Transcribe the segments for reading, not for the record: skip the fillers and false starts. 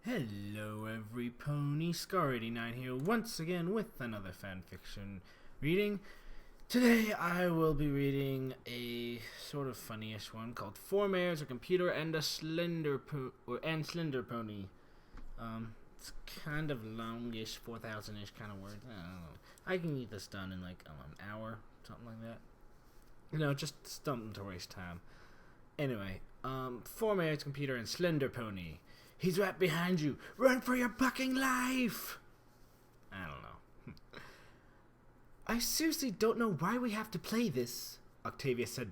Hello every pony, Scar89 here once again with another fanfiction reading. Today I will be reading a sort of funny-ish one called Four Mares, a Computer, and a Slenderpony. It's kind of longish, 4,000-ish kind of words. I don't know. I can get this done in like an hour, something like that. Just something to waste time. Anyway, Four Mares, Computer, and Slenderpony. He's right behind you. Run for your fucking life! I don't know. I seriously don't know why we have to play this, Octavia said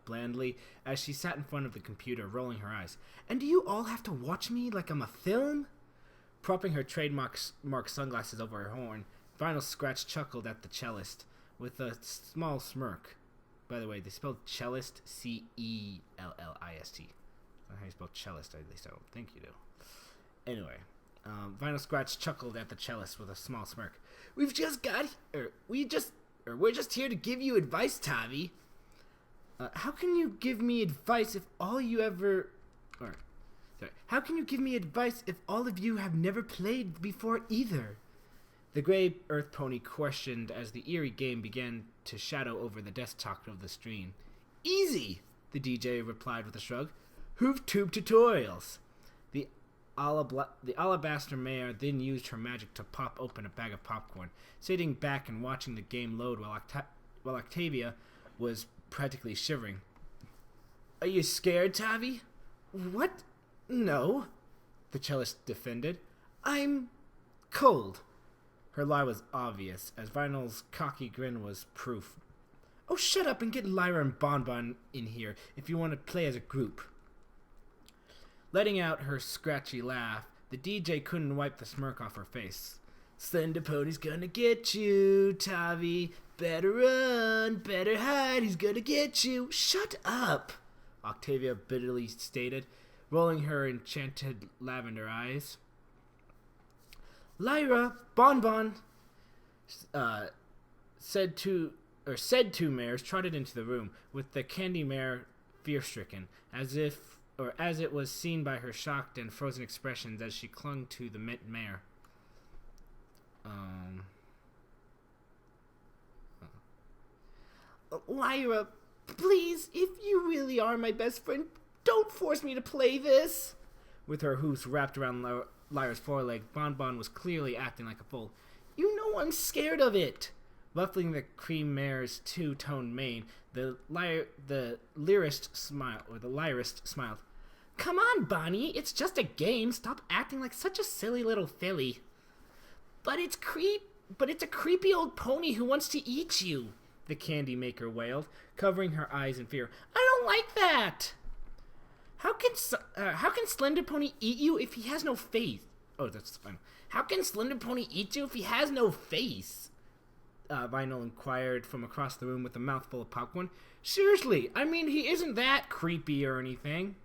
blandly as she sat in front of the computer, rolling her eyes. And do you all have to watch me like I'm a film? Propping her trademark sunglasses over her horn, Vinyl Scratch chuckled at the cellist with a small smirk. By the way, they spelled cellist Cellist. That's how you spell cellist, at least I don't think you do. Anyway, Vinyl Scratch chuckled at the cellist with a small smirk. We're just here to give you advice, Tavi. How can you give me advice if all of you have never played before either? The gray earth pony questioned as the eerie game began to shadow over the desktop of the screen. Easy, the DJ replied with a shrug. Hoof tube tutorials. The alabaster mare then used her magic to pop open a bag of popcorn, sitting back and watching the game load while Octavia was practically shivering. Are you scared, Tavi? What? No, the cellist defended. I'm cold. Her lie was obvious, as Vinyl's cocky grin was proof. Oh, shut up and get Lyra and Bonbon in here if you want to play as a group. Letting out her scratchy laugh, the DJ couldn't wipe the smirk off her face. Slenderpony's gonna get you, Tavi. Better run, better hide, he's gonna get you. Shut up, Octavia bitterly stated, rolling her enchanted lavender eyes. Lyra, Bonbon, said two mares trotted into the room, with the candy mare fear-stricken, as it was seen by her shocked and frozen expressions as she clung to the mare. Lyra, please, if you really are my best friend, don't force me to play this. With her hoofs wrapped around Lyra's foreleg, Bonbon was clearly acting like a fool. You know I'm scared of it. Ruffling the cream mare's two-toned mane, the lyrist smiled. Come on, Bonnie, it's just a game. Stop acting like such a silly little filly. But it's a creepy old pony who wants to eat you, the candy maker wailed, covering her eyes in fear. I don't like that. How can Slenderpony eat you if he has no face? Oh, that's fine. How can Slenderpony eat you if he has no face? Vinyl inquired from across the room with a mouthful of popcorn. Seriously, I mean, he isn't that creepy or anything.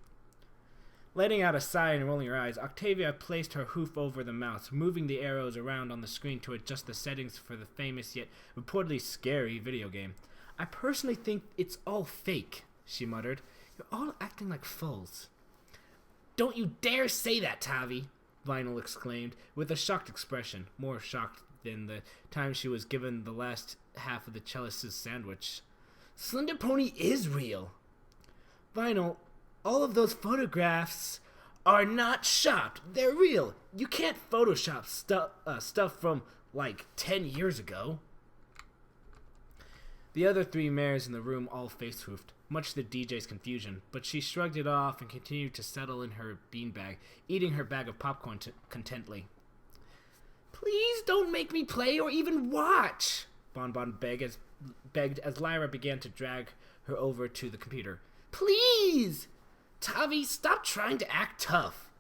Letting out a sigh and rolling her eyes, Octavia placed her hoof over the mouse, moving the arrows around on the screen to adjust the settings for the famous yet reportedly scary video game. I personally think it's all fake, she muttered. You're all acting like fools. Don't you dare say that, Tavi, Vinyl exclaimed, with a shocked expression, more shocked than the time she was given the last half of the cellist's sandwich. Slenderpony is real. Vinyl, all of those photographs are not shopped. They're real. You can't Photoshop stuff from, 10 years ago. The other three mares in the room all face-hoofed, much to the DJ's confusion, but she shrugged it off and continued to settle in her beanbag, eating her bag of popcorn contently. Please don't make me play or even watch, Bonbon begged as Lyra began to drag her over to the computer. Please! Tavi, stop trying to act tough.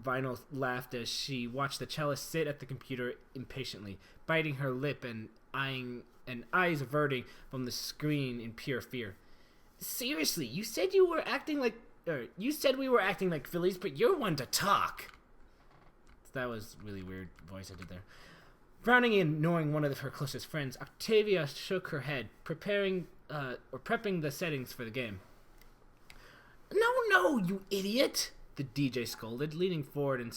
Vinyl laughed as she watched the cellist sit at the computer impatiently, biting her lip and eyes averting from the screen in pure fear. Seriously, you said we were acting like fillies, but you're one to talk. That was really weird voice I did there. Frowning and ignoring one of her closest friends, Octavia shook her head, prepping the settings for the game. No, you idiot! the DJ scolded, leaning forward and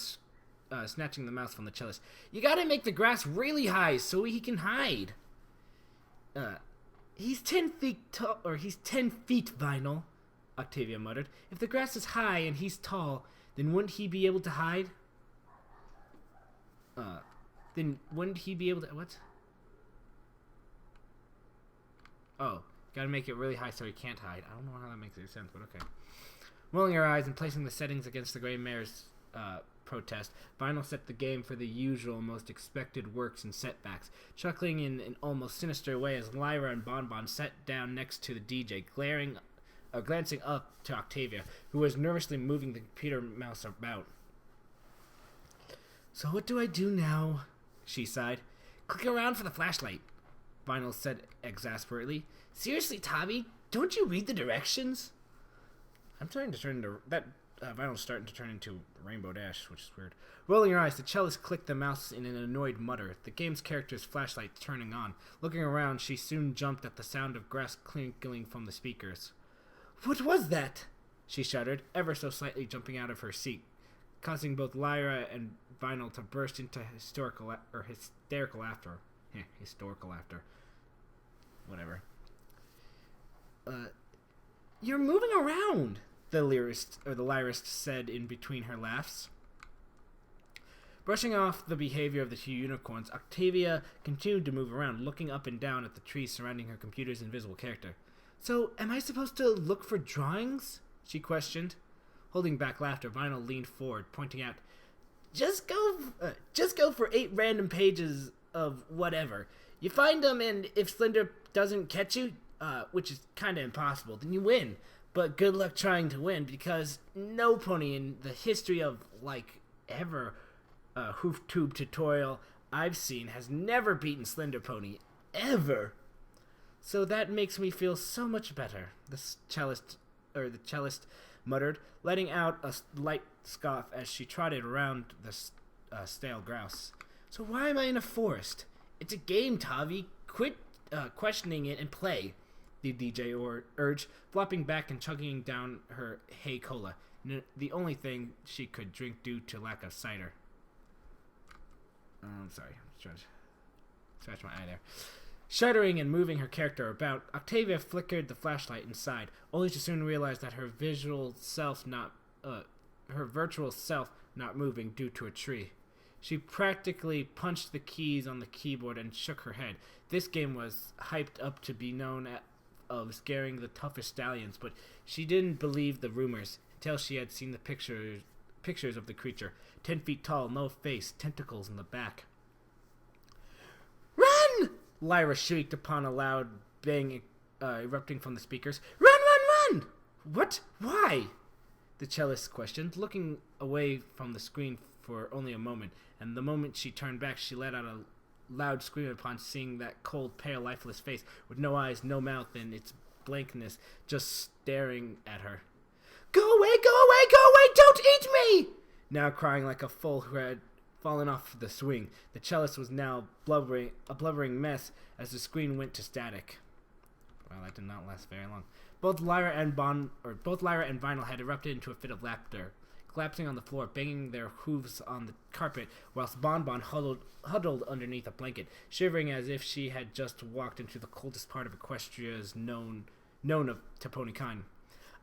snatching the mouse from the cellist. You gotta make the grass really high so he can hide. He's 10 feet tall, or he's 10 feet, Vinyl, Octavia muttered. If the grass is high and he's tall, then wouldn't he be able to hide? Then wouldn't he be able to, what? Oh, gotta make it really high so he can't hide. I don't know how that makes any sense, but okay. Rolling her eyes and placing the settings against the Gray Mare's protest, Vinyl set the game for the usual, most expected works and setbacks, chuckling in an almost sinister way as Lyra and Bonbon sat down next to the DJ, glancing up to Octavia, who was nervously moving the computer mouse about. So what do I do now? She sighed. Click around for the flashlight, Vinyl said exasperately. Seriously, Tommy, don't you read the directions? I'm starting to turn into... Vinyl's starting to turn into Rainbow Dash, which is weird. Rolling her eyes, the cellist clicked the mouse in an annoyed mutter, the game's character's flashlight turning on. Looking around, she soon jumped at the sound of grass crinkling from the speakers. What was that? She shuddered, ever so slightly jumping out of her seat, causing both Lyra and Vinyl to burst into hysterical laughter. Historical laughter. Whatever. You're moving around, the lyrist said in between her laughs. Brushing off the behavior of the two unicorns, Octavia continued to move around, looking up and down at the trees surrounding her computer's invisible character. So, am I supposed to look for drawings? She questioned. Holding back laughter, Vinyl leaned forward, pointing out, Just go for 8 random pages of whatever. You find them, and if Slender doesn't catch you, which is kind of impossible, then you win. But good luck trying to win, because no pony in the history of, ever hoof tube tutorial I've seen has never beaten Slenderpony. Ever. So that makes me feel so much better, the cellist muttered, letting out a light scoff as she trotted around the stale grouse. So why am I in a forest? It's a game, Tavi. Quit questioning it and play, the DJ urged, flopping back and chugging down her hay cola, the only thing she could drink due to lack of cider. I'm sorry. Scratch my eye there. Shuddering and moving her character about, Octavia flickered the flashlight inside, only to soon realize that her virtual self not moving due to a tree. She practically punched the keys on the keyboard and shook her head. This game was hyped up to be known of scaring the toughest stallions, but she didn't believe the rumors until she had seen the pictures of the creature. 10 feet tall, no face, tentacles in the back. Run! Lyra shrieked upon a loud bang erupting from the speakers. Run, run, run! What? Why? The cellist questioned, looking away from the screen for only a moment, and the moment she turned back, she let out a loud scream upon seeing that cold, pale, lifeless face with no eyes, no mouth, and its blankness just staring at her. Go away, go away, go away! Don't eat me! Now crying like a foal who had fallen off the swing, the cellist was now a blubbering mess as the screen went to static. Well, that did not last very long. Both Lyra and Vinyl had erupted into a fit of laughter, collapsing on the floor, banging their hooves on the carpet, whilst Bonbon huddled underneath a blanket, shivering as if she had just walked into the coldest part of Equestria's known to ponykind.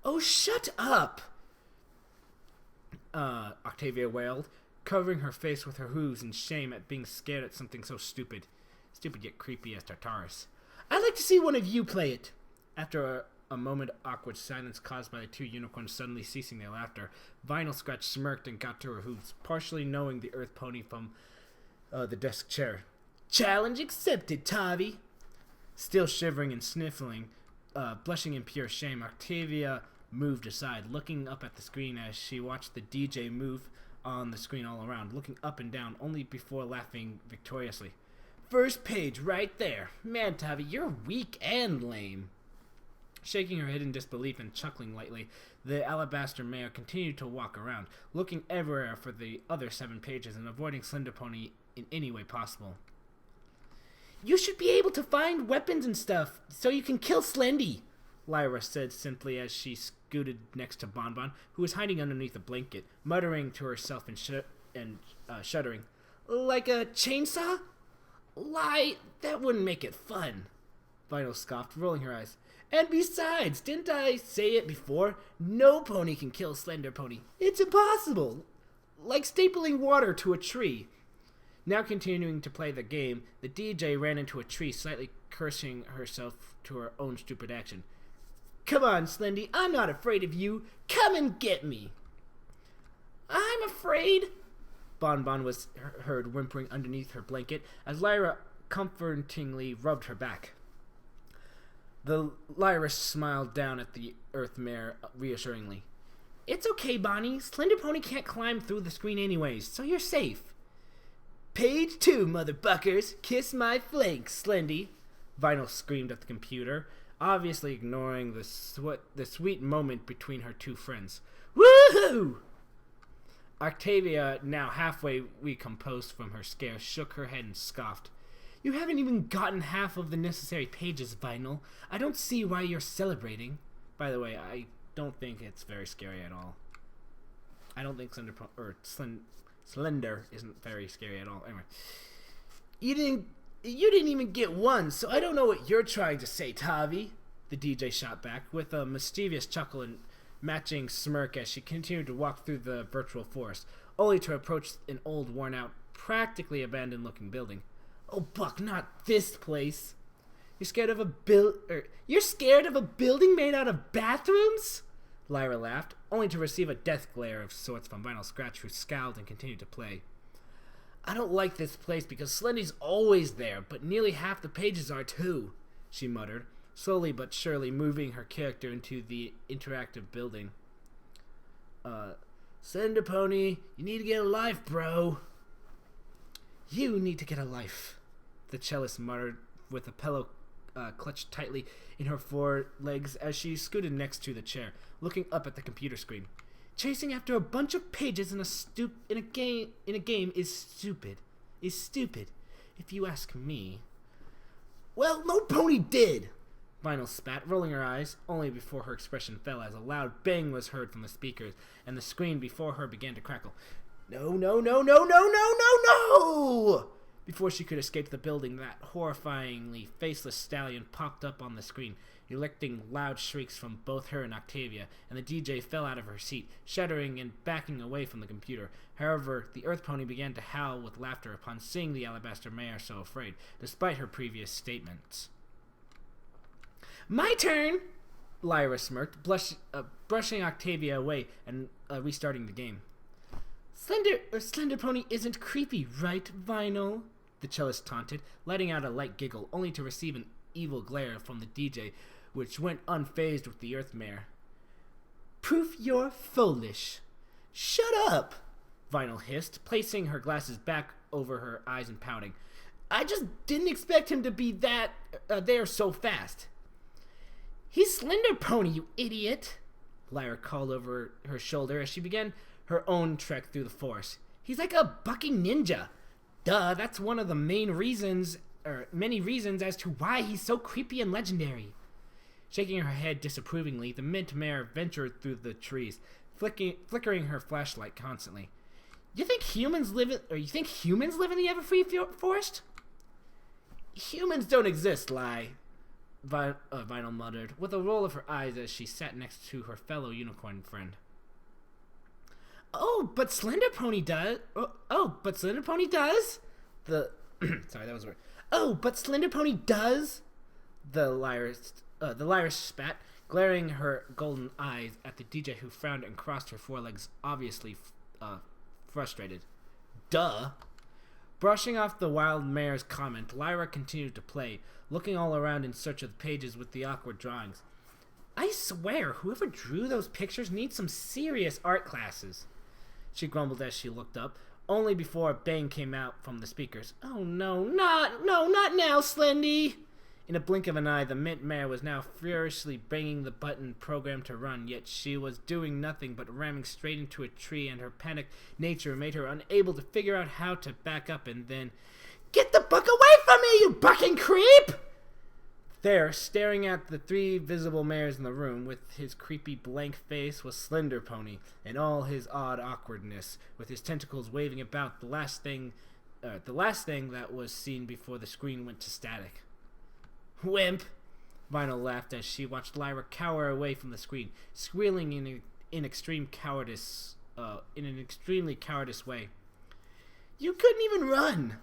Oh, shut up! Octavia wailed, covering her face with her hooves in shame at being scared at something so stupid. Stupid yet creepy as Tartarus. I'd like to see one of you play it. After a moment of awkward silence caused by the two unicorns suddenly ceasing their laughter, Vinyl Scratch smirked and got to her hooves, partially knowing the earth pony from the desk chair. Challenge accepted, Tavi. Still shivering and sniffling, blushing in pure shame, Octavia moved aside, looking up at the screen as she watched the DJ move on the screen all around, looking up and down, only before laughing victoriously. First page right there. Man, Tavi, you're weak and lame. Shaking her head in disbelief and chuckling lightly, the alabaster mare continued to walk around, looking everywhere for the other 7 pages and avoiding Slenderpony in any way possible. You should be able to find weapons and stuff so you can kill Slendy, Lyra said simply as she scooted next to Bonbon, who was hiding underneath a blanket, muttering to herself and shuddering. Like a chainsaw? Lie, that wouldn't make it fun. Vinyl scoffed, rolling her eyes. And besides, didn't I say it before? No pony can kill Slenderpony. It's impossible. Like stapling water to a tree. Now continuing to play the game, the DJ ran into a tree, slightly cursing herself to her own stupid action. Come on, Slendy, I'm not afraid of you. Come and get me. I'm afraid. Bonbon was heard whimpering underneath her blanket as Lyra comfortingly rubbed her back. The Lyra smiled down at the Earth Mare reassuringly. It's okay, Bonnie. Slenderpony can't climb through the screen anyways, so you're safe. Page 2, motherfuckers. Kiss my flanks, Slendy. Vinyl screamed at the computer, obviously ignoring the sweet moment between her two friends. Woohoo! Octavia, now halfway recomposed from her scare, shook her head and scoffed. You haven't even gotten half of the necessary pages, Vinyl. I don't see why you're celebrating. By the way, I don't think it's very scary at all. I don't think Slender isn't very scary at all. Anyway, you didn't even get one, so I don't know what you're trying to say, Tavi. The DJ shot back with a mischievous chuckle and matching smirk as she continued to walk through the virtual forest, only to approach an old, worn-out, practically abandoned-looking building. Oh, Buck, not this place. You're scared of a building made out of bathrooms? Lyra laughed, only to receive a death glare of sorts from Vinyl Scratch, who scowled and continued to play. I don't like this place because Slendy's always there, but nearly half the pages are too, she muttered, slowly but surely moving her character into the interactive building. Slenderpony, you need to get a life, bro. You need to get a life, the cellist muttered with a pillow clutched tightly in her forelegs as she scooted next to the chair, looking up at the computer screen. Chasing after a bunch of pages in a game is stupid. If you ask me. Well, no pony did. Vinyl spat, rolling her eyes, only before her expression fell as a loud bang was heard from the speakers, and the screen before her began to crackle. No! Before she could escape the building, that horrifyingly faceless stallion popped up on the screen, electing loud shrieks from both her and Octavia, and the DJ fell out of her seat, shuddering and backing away from the computer. However, the Earth Pony began to howl with laughter upon seeing the Alabaster Mare so afraid, despite her previous statements. My turn! Lyra smirked, brushing Octavia away and restarting the game. Slenderpony isn't creepy, right, Vinyl? The cellist taunted, letting out a light giggle, only to receive an evil glare from the DJ, which went unfazed with the Earth Mare. Proof you're foolish. Shut up! Vinyl hissed, placing her glasses back over her eyes and pouting. I just didn't expect him to be there so fast. He's Slenderpony, you idiot! Lyra called over her shoulder as she began her own trek through the forest. He's like a bucking ninja. Duh, that's one of the many reasons as to why he's so creepy and legendary. Shaking her head disapprovingly, the mint mare ventured through the trees, flickering her flashlight constantly. You think humans live in the Everfree forest? Humans don't exist, Lie. Vinyl muttered, with a roll of her eyes as she sat next to her fellow unicorn friend. Oh, but Slenderpony does. But Slenderpony does. Sorry, that was weird. Oh, but Slenderpony does. The Lyra spat, glaring her golden eyes at the DJ, who frowned and crossed her forelegs, obviously frustrated. Duh. Brushing off the wild mare's comment, Lyra continued to play, looking all around in search of the pages with the awkward drawings. I swear, whoever drew those pictures needs some serious art classes, she grumbled as she looked up, only before a bang came out from the speakers. Oh no, not now, Slendy! In a blink of an eye, the mint mare was now furiously banging the button programmed to run, yet she was doing nothing but ramming straight into a tree, and her panicked nature made her unable to figure out how to back up and then... Get the buck away from me, you bucking creep! There, staring at the 3 visible mares in the room with his creepy blank face, was Slenderpony in all his odd awkwardness, with his tentacles waving about, the last thing that was seen before the screen went to static. Wimp! Vinyl laughed as she watched Lyra cower away from the screen, squealing in an extremely cowardice way. You couldn't even run!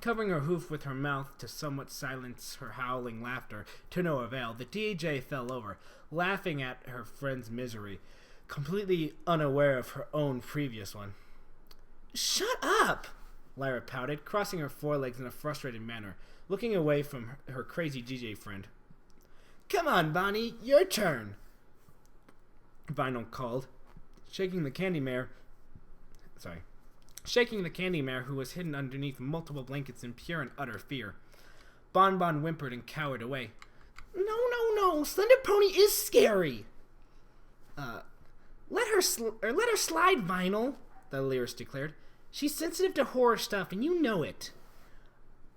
Covering her hoof with her mouth to somewhat silence her howling laughter, to no avail, the DJ fell over, laughing at her friend's misery, completely unaware of her own previous one. Shut up! Lyra pouted, crossing her forelegs in a frustrated manner, looking away from her crazy DJ friend. Come on, Bonnie, your turn! Vinyl called, shaking the candy mare, who was hidden underneath multiple blankets in pure and utter fear. Bonbon whimpered and cowered away. No, Slenderpony is scary! Let her slide, Vinyl, the lyrist declared. She's sensitive to horror stuff, and you know it.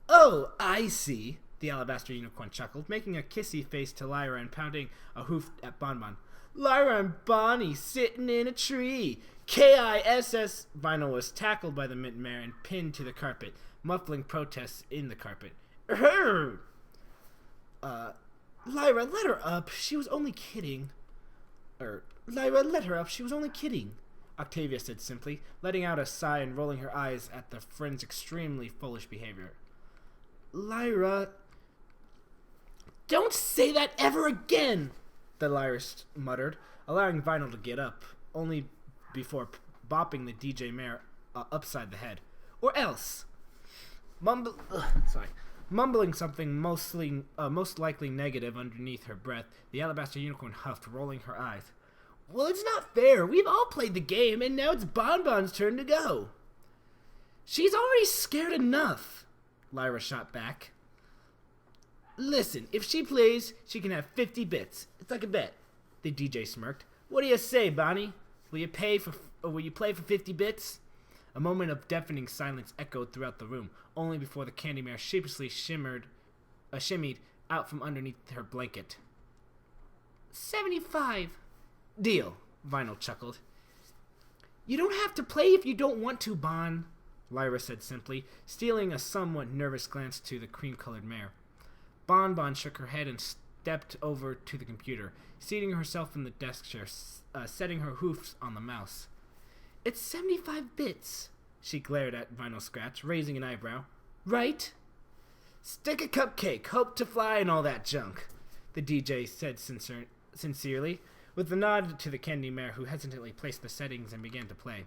Oh, I see, the alabaster unicorn chuckled, making a kissy face to Lyra and pounding a hoof at Bonbon. Lyra and Bonnie sitting in a tree. K-I-S-S. Vinyl was tackled by the mint mare and pinned to the carpet, muffling protests in the carpet. Lyra, let her up. She was only kidding. Lyra, let her up. She was only kidding, Octavia said simply, letting out a sigh and rolling her eyes at the friend's extremely foolish behavior. Lyra, don't say that ever again, the lyrist muttered, allowing Vinyl to get up, only before bopping the DJ mare upside the head. Or else. Mumbling something most likely negative underneath her breath, the alabaster unicorn huffed, rolling her eyes. Well, it's not fair. We've all played the game, and now it's Bonbon's turn to go. She's already scared enough, Lyra shot back. Listen, if she plays, she can have 50 bits. It's like a bet, the DJ smirked. What do you say, Bonnie? Will you play for 50 bits? A moment of deafening silence echoed throughout the room, only before the candy mare sheepishly shimmied out from underneath her blanket. 75. Deal, Vinyl chuckled. You don't have to play if you don't want to, Bon, Lyra said simply, stealing a somewhat nervous glance to the cream-colored mare. Bonbon shook her head and stepped over to the computer, seating herself in the desk chair, setting her hoofs on the mouse. It's 75 bits, she glared at Vinyl Scratch, raising an eyebrow. Right? Stick a cupcake, hope to fly and all that junk, the DJ said sincerely, with a nod to the candy mare who hesitantly placed the settings and began to play.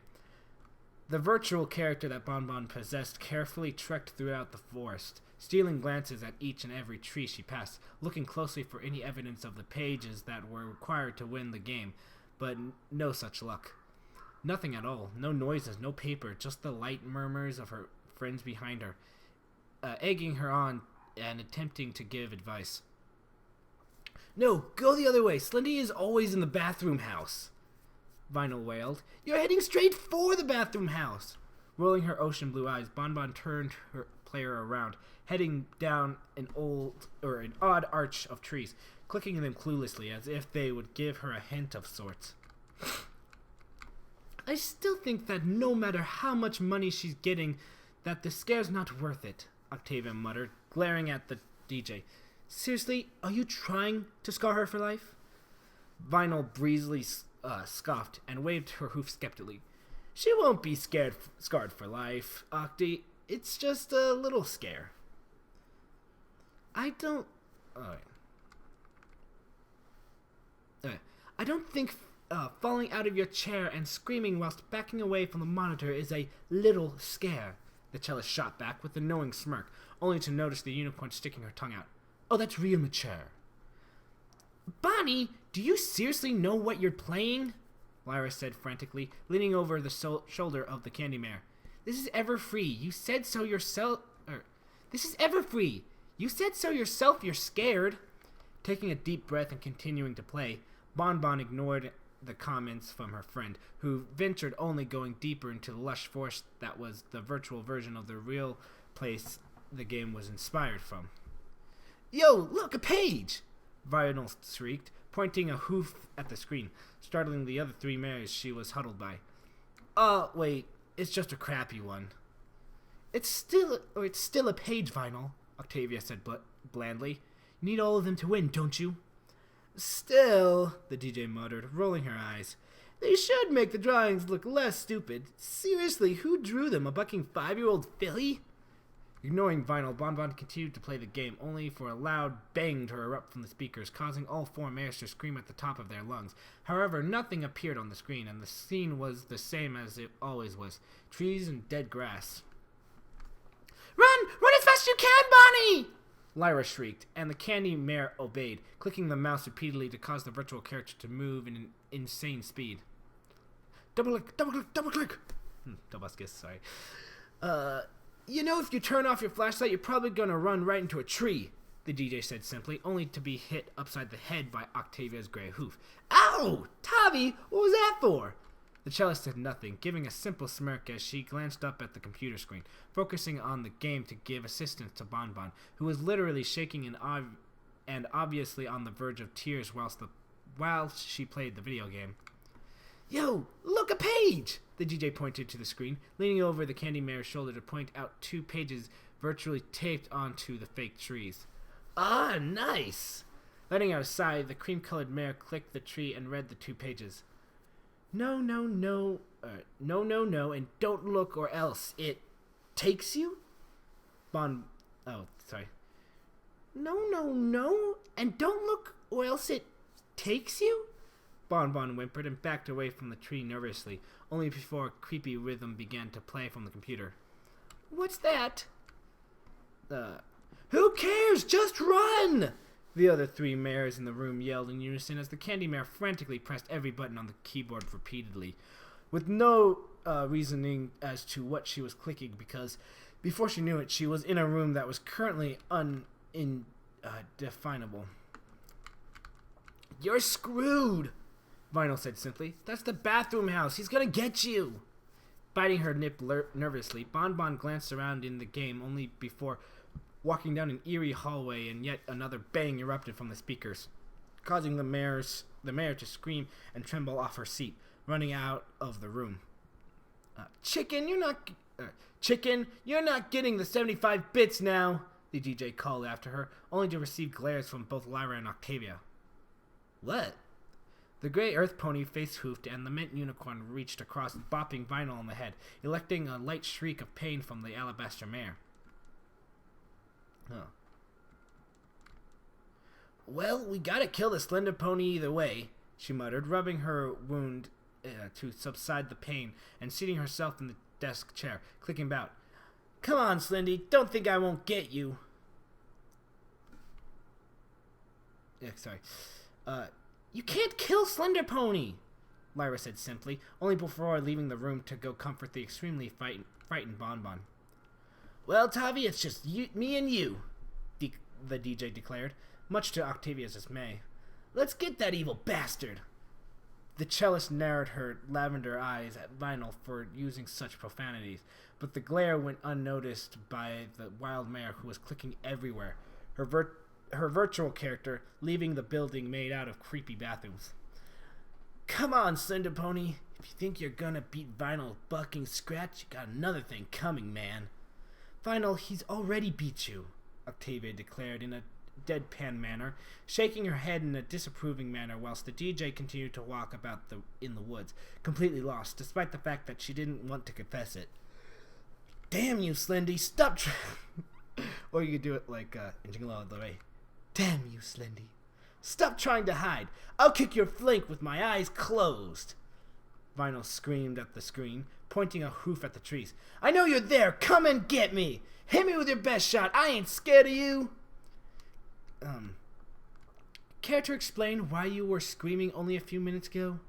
The virtual character that Bonbon possessed carefully trekked throughout the forest, stealing glances at each and every tree she passed, looking closely for any evidence of the pages that were required to win the game, but no such luck. Nothing at all. No noises, no paper, just the light murmurs of her friends behind her, egging her on and attempting to give advice. No, go the other way. Slendy is always in the bathroom house, Vinyl wailed. You're heading straight for the bathroom house. Rolling her ocean blue eyes, Bonbon turned her player around, heading down an odd arch of trees, clicking them cluelessly as if they would give her a hint of sorts. I still think that no matter how much money she's getting, that the scare's not worth it, Octavia muttered, glaring at the DJ. Seriously, are you trying to scar her for life? Vinyl breezily scoffed and waved her hoof skeptically. She won't be scarred for life, Octi. It's just a little scare. I don't think falling out of your chair and screaming whilst backing away from the monitor is a little scare, the cellist shot back with a knowing smirk, only to notice the unicorn sticking her tongue out. Oh, that's real mature. Bonnie, do you seriously know what you're playing? Lyra said frantically, leaning over the shoulder of the candy mare. This is ever free. You said so yourself. This is ever free. You said so yourself. You're scared. Taking a deep breath and continuing to play, Bonbon ignored the comments from her friend, who ventured only going deeper into the lush forest that was the virtual version of the real place the game was inspired from. Yo, look, a page! Vinyl shrieked, pointing a hoof at the screen, startling the other 3 mares she was huddled by. Wait, it's just a crappy one. It's still a page, Vinyl, Octavia said blandly. You need all of them to win, don't you? Still, the DJ muttered, rolling her eyes. They should make the drawings look less stupid. Seriously, who drew them? A bucking 5-year-old filly? Ignoring Vinyl, Bonbon continued to play the game, only for a loud bang to erupt from the speakers, causing all 4 mares to scream at the top of their lungs. However, nothing appeared on the screen, and the scene was the same as it always was. Trees and dead grass. Run! Run as fast as you can, Bonnie! Lyra shrieked, and the candy mare obeyed, clicking the mouse repeatedly to cause the virtual character to move in an insane speed. Double click, double click, double click! Double kiss, sorry. You know, if you turn off your flashlight, you're probably gonna run right into a tree, the DJ said simply, only to be hit upside the head by Octavia's gray hoof. Ow! Tavi, what was that for? The cellist said nothing, giving a simple smirk as she glanced up at the computer screen, focusing on the game to give assistance to Bonbon, who was literally shaking and obviously on the verge of tears while she played the video game. Yo, look, a page! The DJ pointed to the screen, leaning over the candy mare's shoulder to point out 2 pages virtually taped onto the fake trees. Ah, nice! Letting out a sigh, the cream-colored mare clicked the tree and read the 2 pages. No, and don't look or else it takes you? No, and don't look or else it takes you? Bonbon whimpered and backed away from the tree nervously, only before a creepy rhythm began to play from the computer. What's that? Who cares? Just run! The other 3 mares in the room yelled in unison as the candy mare frantically pressed every button on the keyboard repeatedly, with no reasoning as to what she was clicking, because before she knew it, she was in a room that was currently undefinable. You're screwed! Vinyl said simply. That's the bathroom house. He's gonna get you! Biting her lip nervously, Bonbon glanced around in the game only before walking down an eerie hallway, and yet another bang erupted from the speakers, causing the mare to scream and tremble off her seat, running out of the room. Chicken, you're not getting the 75 bits now, the DJ called after her, only to receive glares from both Lyra and Octavia. What? The gray earth pony face-hoofed, and the mint unicorn reached across, bopping Vinyl on the head, electing a light shriek of pain from the alabaster mare. Huh. Well, we gotta kill the Slenderpony either way, she muttered, rubbing her wound to subside the pain and seating herself in the desk chair, clicking about. Come on, Slendy, don't think I won't get you. You can't kill Slenderpony, Lyra said simply, only before leaving the room to go comfort the extremely frightened Bonbon. Well, Tavi, it's just me and you, the DJ declared, much to Octavia's dismay. Let's get that evil bastard. The cellist narrowed her lavender eyes at Vinyl for using such profanities, but the glare went unnoticed by the wild mare who was clicking everywhere, her virtual character leaving the building made out of creepy bathrooms. Come on, Slenderpony. If you think you're gonna beat Vinyl bucking scratch, you got another thing coming, man. Vinyl, he's already beat you, Octavia declared in a deadpan manner, shaking her head in a disapproving manner whilst the DJ continued to walk about in the woods, completely lost, despite the fact that she didn't want to confess it. Damn you, Slendy, stop Or you could do it like in Jingle All the Way. Damn you, Slendy. Stop trying to hide. I'll kick your flank with my eyes closed. Vinyl screamed at the screen, pointing a hoof at the trees. I know you're there. Come and get me. Hit me with your best shot. I ain't scared of you. Care to explain why you were screaming only a few minutes ago?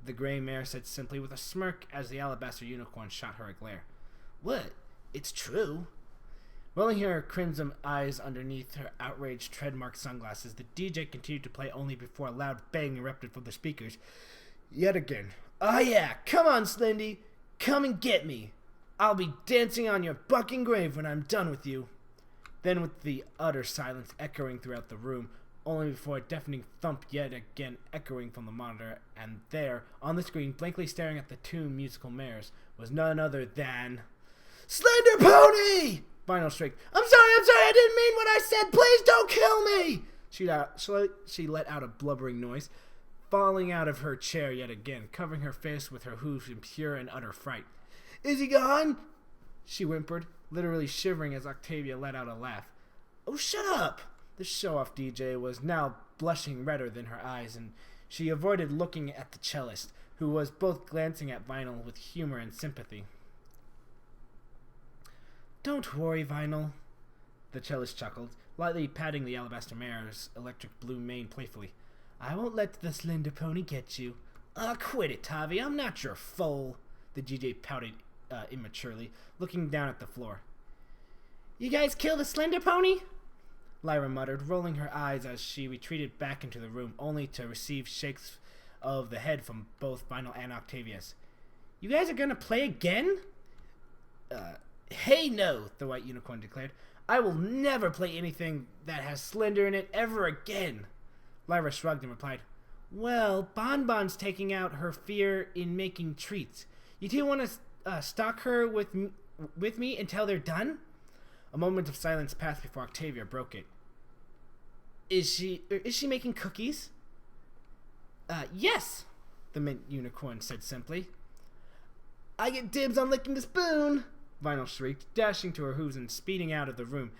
The gray mare said simply with a smirk as the alabaster unicorn shot her a glare. What? It's true. Rolling her crimson eyes underneath her outraged treadmark sunglasses, the DJ continued to play only before a loud bang erupted from the speakers. Yet again. Oh yeah, come on, Slendy. Come and get me. I'll be dancing on your bucking grave when I'm done with you. Then with the utter silence echoing throughout the room, only before a deafening thump yet again echoing from the monitor, and there, on the screen, blankly staring at the two musical mares, was none other than... Slenderpony! Vinyl shrieked. I'm sorry, I didn't mean what I said! Please don't kill me! She let out a blubbering noise, falling out of her chair yet again, covering her face with her hooves in pure and utter fright. Is he gone? She whimpered, literally shivering as Octavia let out a laugh. Oh, shut up! The show-off DJ was now blushing redder than her eyes, and she avoided looking at the cellist, who was both glancing at Vinyl with humor and sympathy. Don't worry, Vinyl, the cellist chuckled, lightly patting the alabaster mare's electric blue mane playfully. I won't let the Slenderpony get you. Quit it, Tavi, I'm not your foal, the DJ pouted immaturely, looking down at the floor. You guys kill the Slenderpony? Lyra muttered, rolling her eyes as she retreated back into the room, only to receive shakes of the head from both Vinyl and Octavia's. You guys are gonna play again? Hey no, the white unicorn declared. I will never play anything that has Slender in it ever again. Lyra shrugged and replied, well, Bonbon's taking out her fear in making treats. You two want to stalk her with me until they're done? A moment of silence passed before Octavia broke it. Is she making cookies? Yes, the mint unicorn said simply. I get dibs on licking the spoon, Vinyl shrieked, dashing to her hooves and speeding out of the room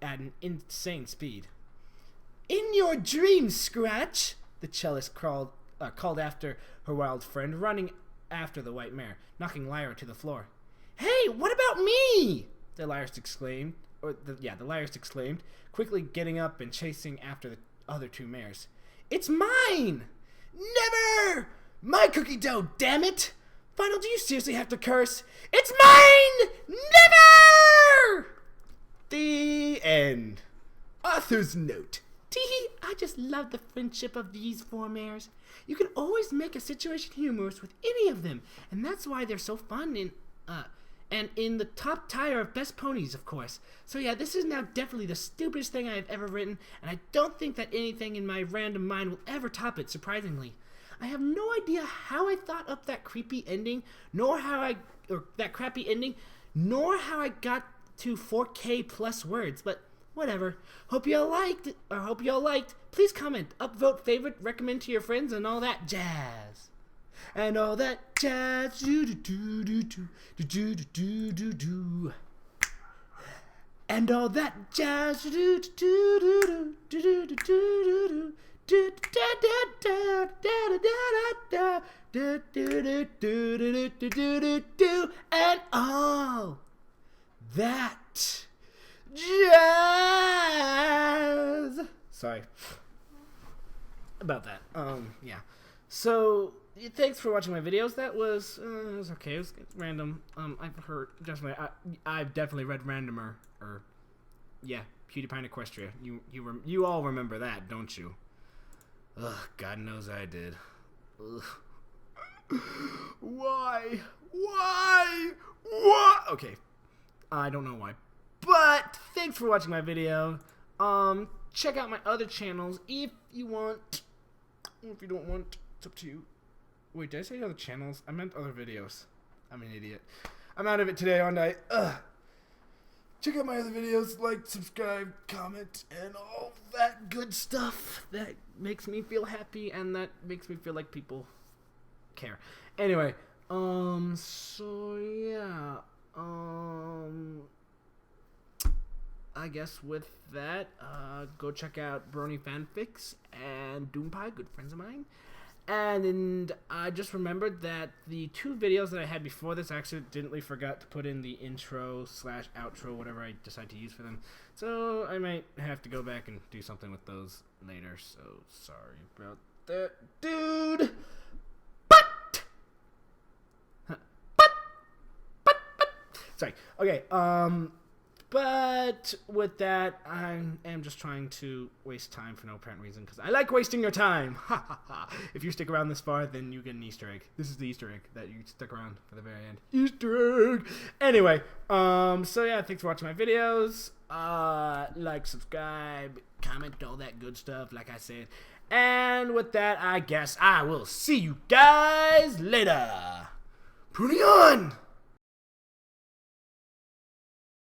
at an insane speed. In your dreams, Scratch, the cellist called after her wild friend, running after the white mare, knocking Lyra to the floor. Hey, what about me? The Lyra exclaimed, quickly getting up and chasing after the other two mares. It's mine! Never! My cookie dough, damn it! Vinyl, do you seriously have to curse? It's mine! Never! The end. Author's note. Teehee, I just love the friendship of these four mares. You can always make a situation humorous with any of them, and that's why they're so fun and in the top tier of best ponies, of course. So yeah, this is now definitely the stupidest thing I have ever written, and I don't think that anything in my random mind will ever top it, surprisingly. I have no idea how I thought up that creepy ending, nor how I got to 4K plus words, but whatever. Hope y'all liked. Please comment, upvote, favorite, recommend to your friends, and all that jazz. And all that jazz. And all that jazz. And all that jazz. Sorry about that. Yeah. So thanks for watching my videos. That was it was okay. It was random. I've definitely read randomer. Or yeah, PewDiePie and Equestria. You all remember that, don't you? Ugh, God knows I did. Ugh. Why? Okay, I don't know why. But thanks for watching my video. Check out my other channels if you want. If you don't want, it's up to you. Wait, did I say other channels? I meant other videos. I'm an idiot. I'm out of it today, aren't I? Check out my other videos, like, subscribe, comment, and all that good stuff that makes me feel happy and that makes me feel like people care. Anyway, so yeah, I guess with that, go check out Brony Fanfics and Doompie, good friends of mine. And I just remembered that the two videos that I had before this, I accidentally forgot to put in the intro/outro, whatever I decide to use for them. So I might have to go back and do something with those later. So sorry about that, dude. Sorry. Okay. But with that, I am just trying to waste time for no apparent reason, because I like wasting your time. Ha ha ha. If you stick around this far, then you get an Easter egg. This is the Easter egg that you stuck around for the very end. Easter egg! Anyway, So yeah, thanks for watching my videos. Like, subscribe, comment, all that good stuff, like I said. And with that, I guess I will see you guys later. Pony on!